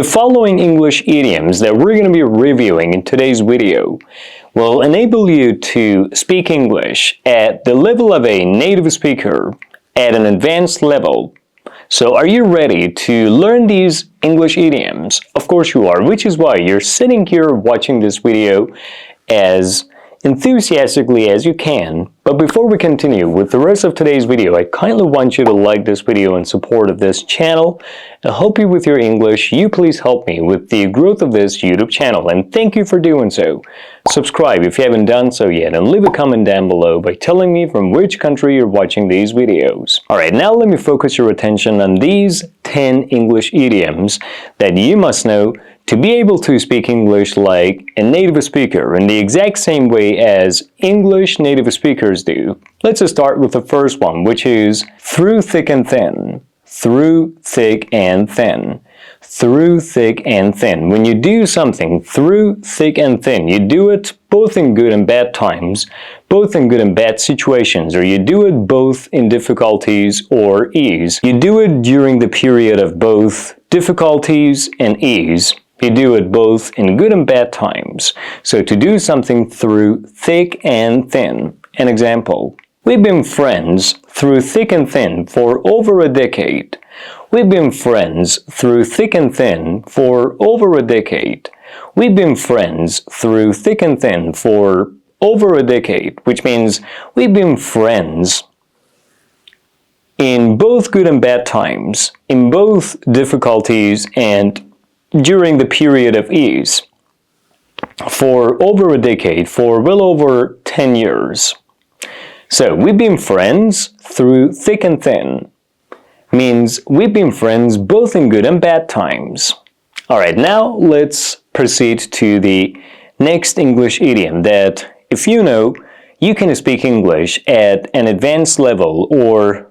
The following English idioms that we're going to be reviewing in today's video will enable you to speak English at the level of a native speaker at an advanced level. So are you ready to learn these English idioms? Of course you are, which is why you're sitting here watching this video as enthusiastically as you can. But before we continue with the rest of today's video, I kindly want you to like this video in support of this channel and help you with your English. You please help me with the growth of this YouTube channel, and thank you for doing so. Subscribe if you haven't done so yet, and leave a comment down below by telling me from which country you're watching these videos. Alright, now let me focus your attention on these 10 English idioms that you must know to be able to speak English like a native speaker in the exact same way as English native speakers do. Let's just start with the first one, which is through thick and thin. Through thick and thin. Through thick and thin. When you do something through thick and thin, you do it both in good and bad times, both in good and bad situations, or you do it both in difficulties or ease. You do it during the period of both difficulties and ease. You do it both in good and bad times. So to do something through thick and thin. An example. We've been friends through thick and thin for over a decade. We've been friends through thick and thin for over a decade. We've been friends through thick and thin for over a decade, which means we've been friends in both good and bad times, in both difficulties and during the period of ease, for over a decade, for well over 10 years. So, we've been friends through thick and thin means we've been friends both in good and bad times. Alright, now let's proceed to the next English idiom that, if you know, you can speak English at an advanced level or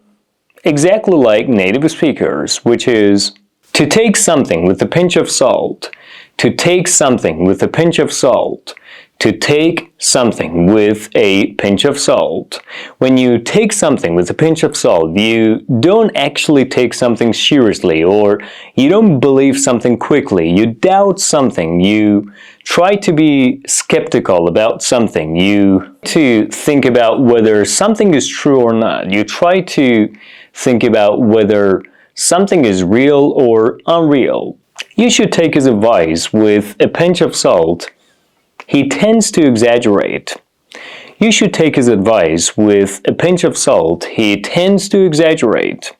exactly like native speakers, which is to take something with a pinch of salt. To take something with a pinch of salt. To take something with a pinch of salt. When you take something with a pinch of salt, you don't actually take something seriously, or you don't believe something quickly. You doubt something. You try to be skeptical about something. You to think about whether something is true or not. You try to think about whether something is real or unreal. You should take his advice with a pinch of salt. He tends to exaggerate. You should take his advice with a pinch of salt. He tends to exaggerate.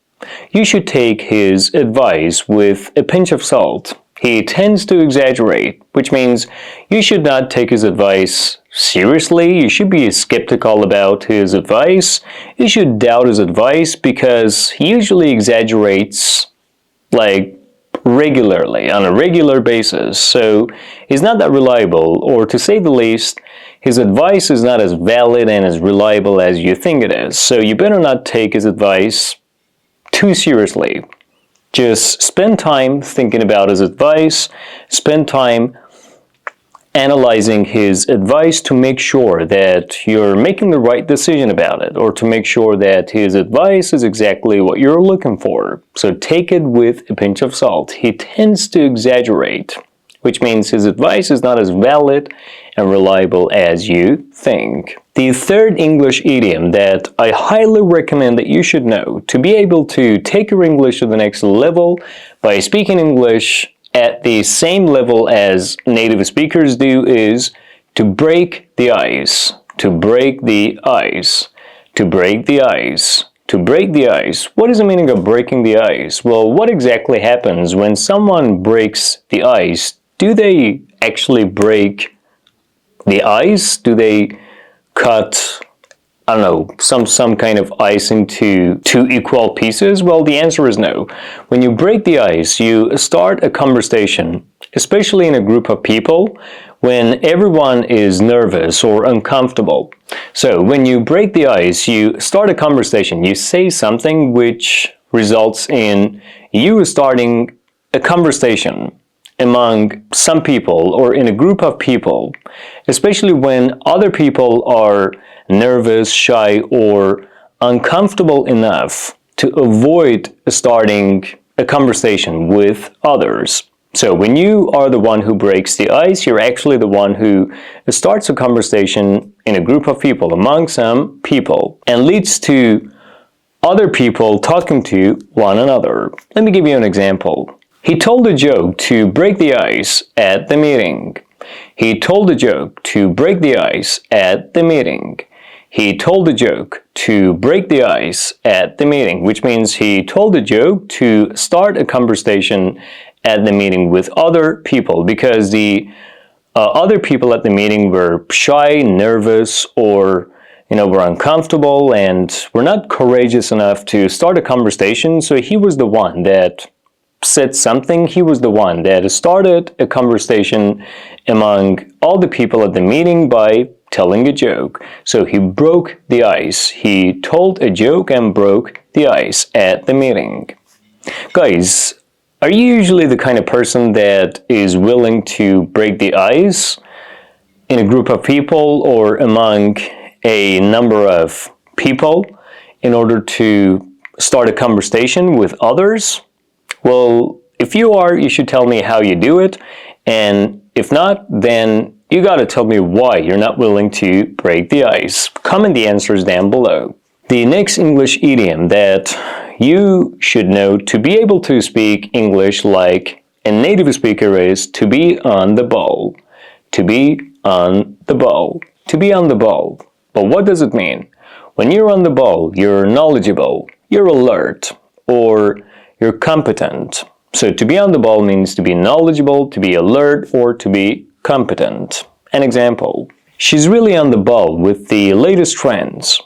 You should take his advice with a pinch of salt. He tends to exaggerate, which means you should not take his advice seriously. You should be skeptical about his advice. You should doubt his advice because he usually exaggerates like regularly, on a regular basis. So he's not that reliable, or to say the least, his advice is not as valid and as reliable as you think it is. So you better not take his advice too seriously. Just spend time thinking about his advice, spend time analyzing his advice to make sure that you're making the right decision about it, or to make sure that his advice is exactly what you're looking for. So take it with a pinch of salt. He tends to exaggerate, which means his advice is not as valid and reliable as you think. The third English idiom that I highly recommend that you should know to be able to take your English to the next level by speaking English at the same level as native speakers do is to break the ice. To break the ice. To break the ice. To break the ice. What is the meaning of breaking the ice? Well, what exactly happens when someone breaks the ice? Do they actually break the ice? Do they cut, I don't know, some kind of ice into two equal pieces? Well, the answer is no. When you break the ice, you start a conversation, especially in a group of people, when everyone is nervous or uncomfortable. So when you break the ice, you start a conversation. You say something which results in you starting a conversation among some people or in a group of people, especially when other people are nervous, shy, or uncomfortable enough to avoid starting a conversation with others. So when you are the one who breaks the ice, you're actually the one who starts a conversation in a group of people, among some people, and leads to other people talking to one another. Let me give you an example. He told a joke to break the ice at the meeting. He told a joke to break the ice at the meeting. He told a joke to break the ice at the meeting, which means he told a joke to start a conversation at the meeting with other people, because the other people at the meeting were shy, nervous, or were uncomfortable and were not courageous enough to start a conversation. So he was the one that said something. He was the one that started a conversation among all the people at the meeting by telling a joke. So he broke the ice. He told a joke and broke the ice at the meeting. Guys, are you usually the kind of person that is willing to break the ice in a group of people or among a number of people in order to start a conversation with others? Well, if you are, you should tell me how you do it, and if not, then you gotta tell me why you're not willing to break the ice. Comment the answers down below. The next English idiom that you should know to be able to speak English like a native speaker is to be on the ball. To be on the ball. To be on the ball. But what does it mean? When you're on the ball, you're knowledgeable, you're alert, or you're competent. So to be on the ball means to be knowledgeable, to be alert, or to be competent. An example. She's really on the ball with the latest trends.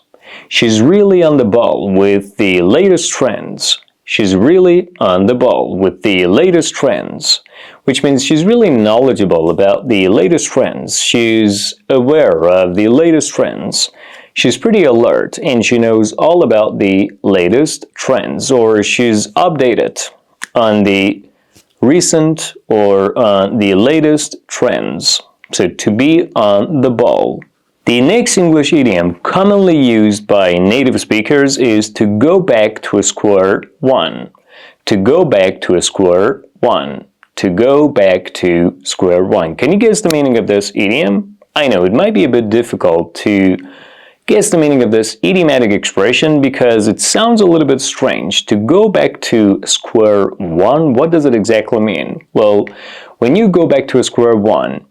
She's really on the ball with the latest trends. She's really on the ball with the latest trends, which means she's really knowledgeable about the latest trends. She's aware of the latest trends. She's pretty alert and she knows all about the latest trends, or she's updated on the recent or on the latest trends. So to be on the ball. The next English idiom commonly used by native speakers is to go back to a square one. To go back to a square one. To go back to square one. Can you guess the meaning of this idiom? I know it might be a bit difficult to guess the meaning of this idiomatic expression because it sounds a little bit strange. To go back to square one, what does it exactly mean? Well, when you go back to a square one,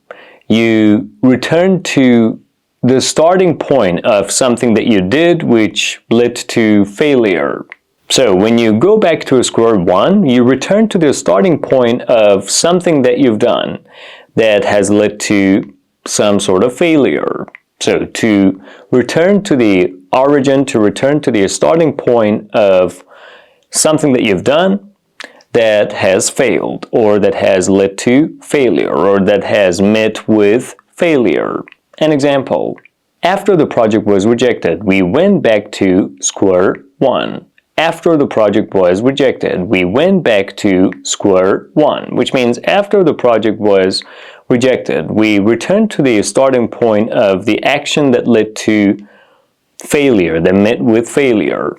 you return to the starting point of something that you did which led to failure. So when you go back to a square one, you return to the starting point of something that you've done that has led to some sort of failure. So to return to the origin, to return to the starting point of something that you've done that has failed, or that has led to failure, or that has met with failure. An example. After the project was rejected, we went back to square one. After the project was rejected, we went back to square one, which means after the project was rejected, we returned to the starting point of the action that led to failure, that met with failure.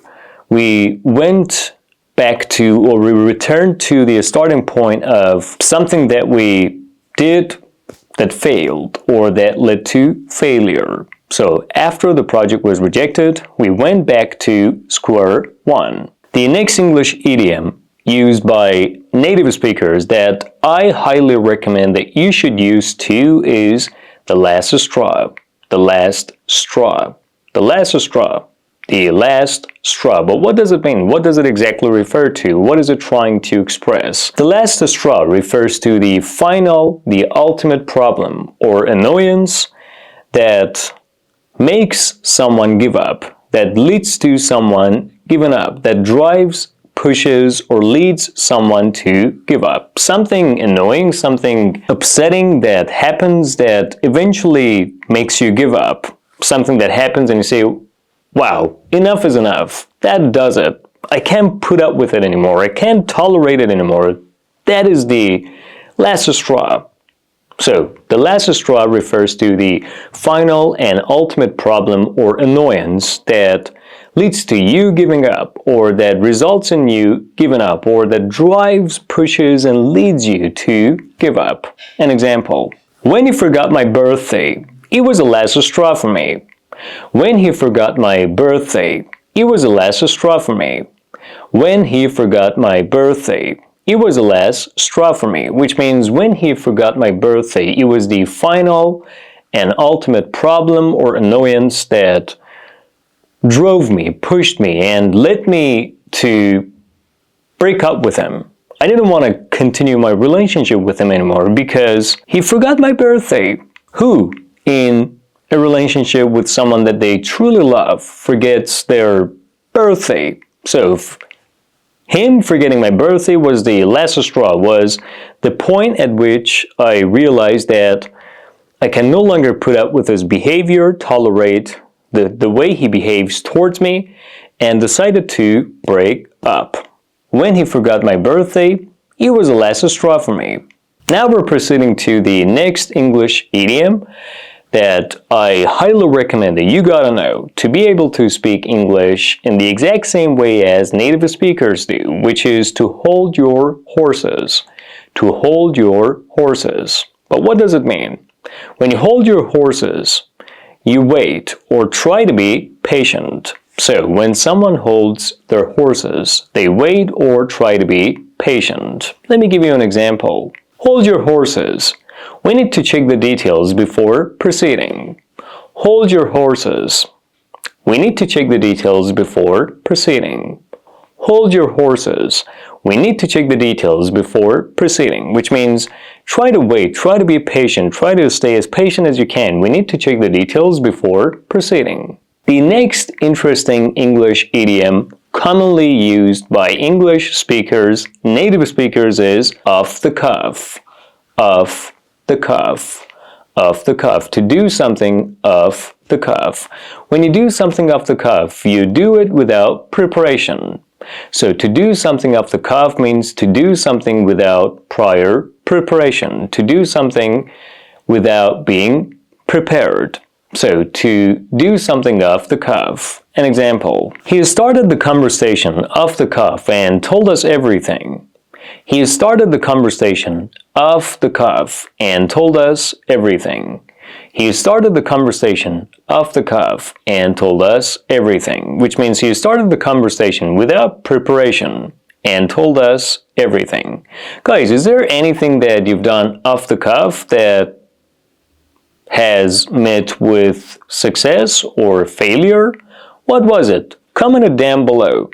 We went back to, or we returned to the starting point of something that we did that failed, or that led to failure. So after the project was rejected, we went back to square one. The next English idiom used by native speakers that I highly recommend that you should use too is the last straw. The last straw. The last straw. The last straw. But what does it mean? What does it exactly refer to? What is it trying to express? The last straw refers to the final, the ultimate problem or annoyance that makes someone give up, that leads to someone giving up, that drives, pushes, or leads someone to give up. Something annoying, something upsetting that happens that eventually makes you give up. Something that happens and you say, wow, enough is enough. That does it. I can't put up with it anymore. I can't tolerate it anymore. That is the last straw. So, the last straw refers to the final and ultimate problem or annoyance that leads to you giving up, or that results in you giving up, or that drives, pushes, and leads you to give up. An example: when he forgot my birthday, it was the last straw for me. When he forgot my birthday, it was the last straw for me. When he forgot my birthday, it was the last straw for me, which means when he forgot my birthday, it was the final and ultimate problem or annoyance that drove me, pushed me, and led me to break up with him. I didn't want to continue my relationship with him anymore because he forgot my birthday. Who, in a relationship with someone that they truly love, forgets their birthday? So him forgetting my birthday was the last straw, was the point at which I realized that I can no longer put up with his behavior, tolerate the way he behaves towards me, and decided to break up. When he forgot my birthday, it was the last straw for me. Now we're proceeding to the next English idiom that I highly recommend that you gotta know to be able to speak English in the exact same way as native speakers do, which is to hold your horses. To hold your horses. But what does it mean? When you hold your horses, you wait or try to be patient. So when someone holds their horses, they wait or try to be patient. Let me give you an example. Hold your horses. We need to check the details before proceeding. Hold your horses. We need to check the details before proceeding. Hold your horses. We need to check the details before proceeding, which means try to wait, try to be patient, try to stay as patient as you can. We need to check the details before proceeding. The next interesting English idiom commonly used by English speakers, native speakers, is off the cuff. Off the cuff. Off the cuff. To do something off the cuff. When you do something off the cuff, you do it without preparation. So to do something off the cuff means to do something without prior preparation. To do something without being prepared. So to do something off the cuff. An example: he started the conversation off the cuff and told us everything. He started the conversation off the cuff and told us everything. He started the conversation off the cuff and told us everything, which means he started the conversation without preparation and told us everything. Guys, is there anything that you've done off the cuff that has met with success or failure? What was it? Comment it down below.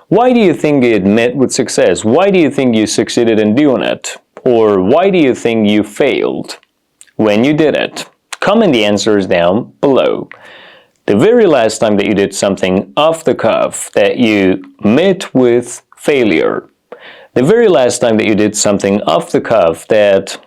Why do you think it met with success? Why do you think you succeeded in doing it? Or why do you think you failed when you did it? Comment the answers down below. The very last time that you did something off the cuff that you met with failure. The very last time that you did something off the cuff that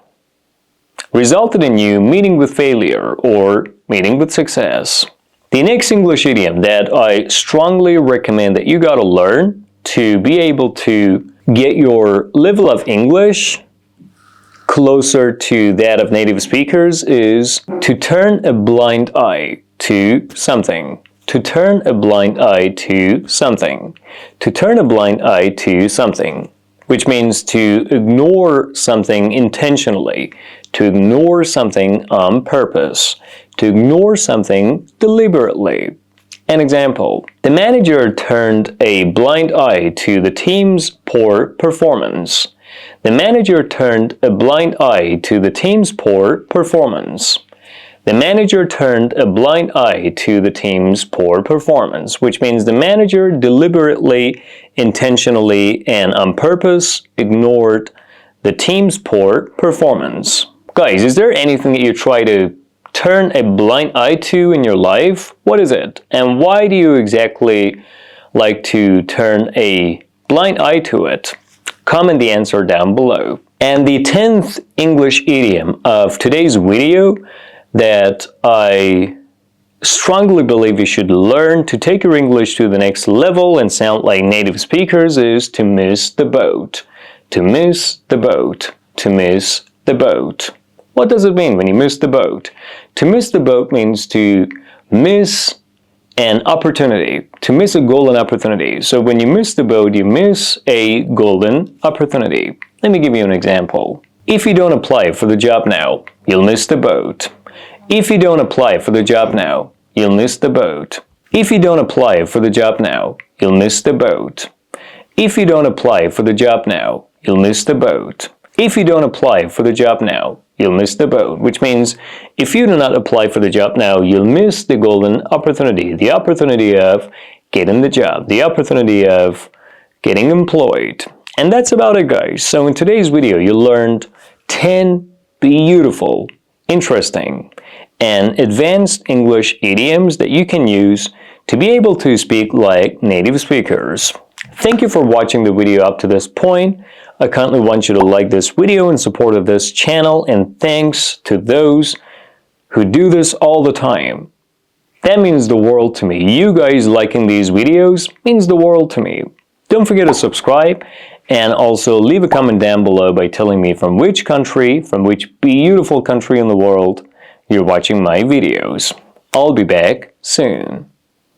resulted in you meeting with failure or meeting with success. The next English idiom that I strongly recommend that you gotta learn to be able to get your level of English closer to that of native speakers is to turn a blind eye to something. To turn a blind eye to something. To turn a blind eye to something, which means to ignore something intentionally, to ignore something on purpose, to ignore something deliberately. An example: the manager turned a blind eye to the team's poor performance. The manager turned a blind eye to the team's poor performance. The manager turned a blind eye to the team's poor performance, which means the manager deliberately, intentionally, and on purpose ignored the team's poor performance. Guys, is there anything that you try to turn a blind eye to in your life? What is it? And why do you exactly like to turn a blind eye to it? Comment the answer down below. And the 10th English idiom of today's video that I strongly believe you should learn to take your English to the next level and sound like native speakers is to miss the boat. To miss the boat. To miss the boat. What does it mean when you miss the boat? To miss the boat means to miss an opportunity, to miss a golden opportunity. So when you miss the boat, you miss a golden opportunity. Let me give you an example. If you don't apply for the job now, you'll miss the boat. If you don't apply for the job now, you'll miss the boat. If you don't apply for the job now, you'll miss the boat. If you don't apply for the job now, you'll miss the boat. If you don't apply for the job now, you'll miss the boat, which means if you do not apply for the job now, you'll miss the golden opportunity, the opportunity of getting the job, the opportunity of getting employed. And that's about it, guys. So in today's video, you learned 10 beautiful, interesting, and advanced English idioms that you can use to be able to speak like native speakers. Thank you for watching the video up to this point. I kindly want you to like this video in support of this channel, and thanks to those who do this all the time. That means the world to me. You guys liking these videos means the world to me. Don't forget to subscribe and also leave a comment down below by telling me from which country, from which beautiful country in the world you're watching my videos. I'll be back soon.